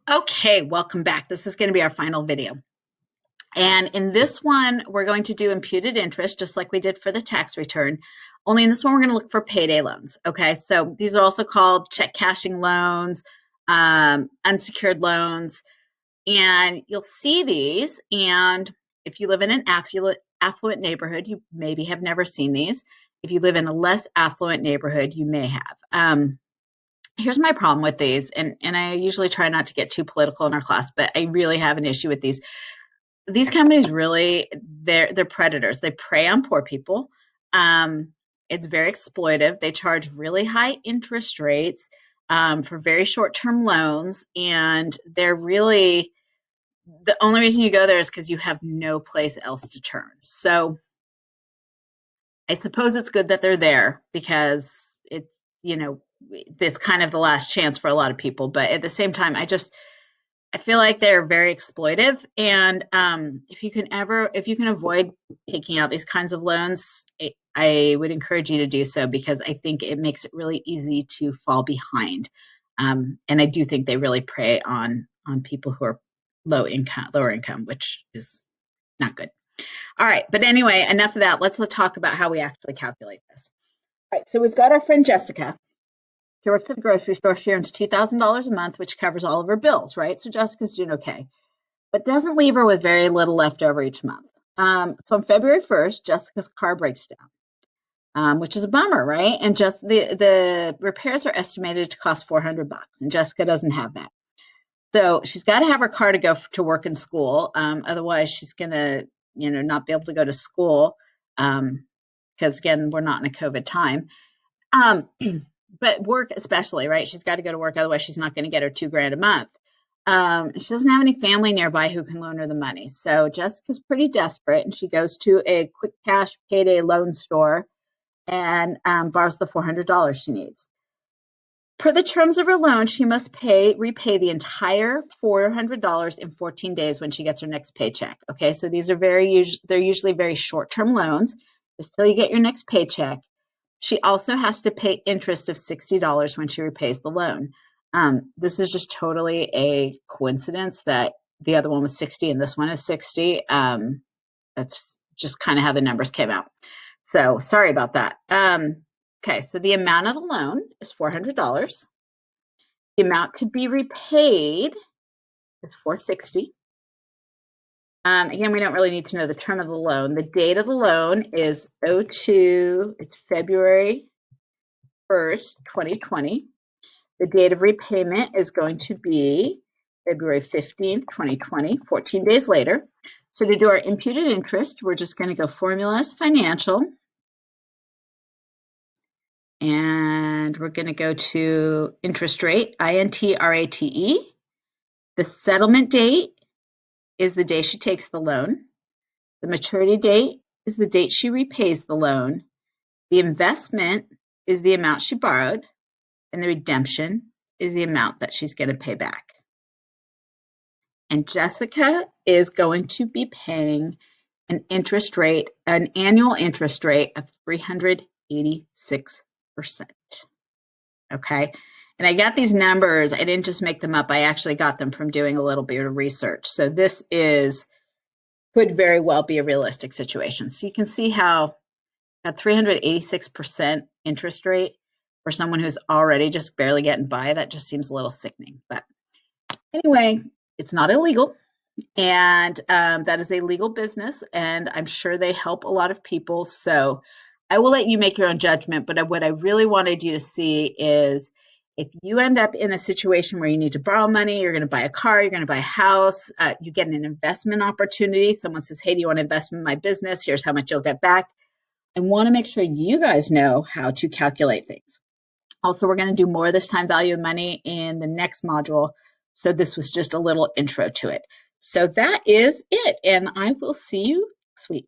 Okay, welcome back. This is going to be our final video. And in this one, we're going to do imputed interest, just like we did for the tax return. Only in this one, we're going to look for payday loans. Okay, so these are also called check cashing loans, unsecured loans. And you'll see these. And if you live in an affluent neighborhood, you maybe have never seen these. If you live in a less affluent neighborhood, you may have. Here's my problem with these, and I usually try not to get too political in our class, but I really have an issue with these. These companies really, they're predators. They prey on poor people. It's very exploitive. They charge really high interest rates for very short-term loans, and they're really the only reason you go there is because you have no place else to turn. So I suppose it's good that they're there because it's kind of the last chance for a lot of people. But at the same time, I feel like they're very exploitive. And if you can avoid taking out these kinds of loans, I would encourage you to do so because I think it makes it really easy to fall behind. And I do think they really prey on people who are lower income, which is not good. All right, but anyway, enough of that. Let's talk about how we actually calculate this. All right, so we've got our friend Jessica. She works at a grocery store. She earns $2,000 a month, which covers all of her bills, right? So Jessica's doing okay, but doesn't leave her with very little left over each month. So on February 1st, Jessica's car breaks down, which is a bummer, right? And just the repairs are estimated to cost $400, and Jessica doesn't have that. So she's got to have her car to go to work and school. Otherwise, she's gonna, not be able to go to school because again, we're not in a COVID time. But work especially, right? She's got to go to work. Otherwise, she's not going to get her $2,000 a month. She doesn't have any family nearby who can loan her the money. So Jessica's pretty desperate, and she goes to a quick cash payday loan store and borrows the $400 she needs. Per the terms of her loan, she must repay the entire $400 in 14 days when she gets her next paycheck. Okay, so these are they're usually very short-term loans, just till you get your next paycheck. She also has to pay interest of $60 when she repays the loan. This is just totally a coincidence that the other one was 60 and this one is 60. That's just kind of how the numbers came out. So sorry about that. Okay, so the amount of the loan is $400. The amount to be repaid is $460. Again, we don't really need to know the term of the loan. The date of the loan is it's February 1st, 2020. The date of repayment is going to be February 15th, 2020, 14 days later. So to do our imputed interest, we're just going to go formulas, financial, and we're going to go to interest rate, INTRATE. The settlement date is the day she takes the loan. The maturity date is the date she repays the loan. The investment is the amount she borrowed, and the redemption is the amount that she's going to pay back. And Jessica is going to be paying an annual interest rate of 386%. Okay. And I got these numbers. I didn't just make them up. I actually got them from doing a little bit of research. So this could very well be a realistic situation. So you can see how a 386% interest rate for someone who's already just barely getting by, that just seems a little sickening. But anyway, it's not illegal. And that is a legal business. And I'm sure they help a lot of people. So I will let you make your own judgment. But what I really wanted you to see is if you end up in a situation where you need to borrow money, you're going to buy a car, you're going to buy a house, you get an investment opportunity. Someone says, hey, do you want to invest in my business? Here's how much you'll get back. I want to make sure you guys know how to calculate things. Also, we're going to do more of this time value of money in the next module. So this was just a little intro to it. So that is it. And I will see you next week.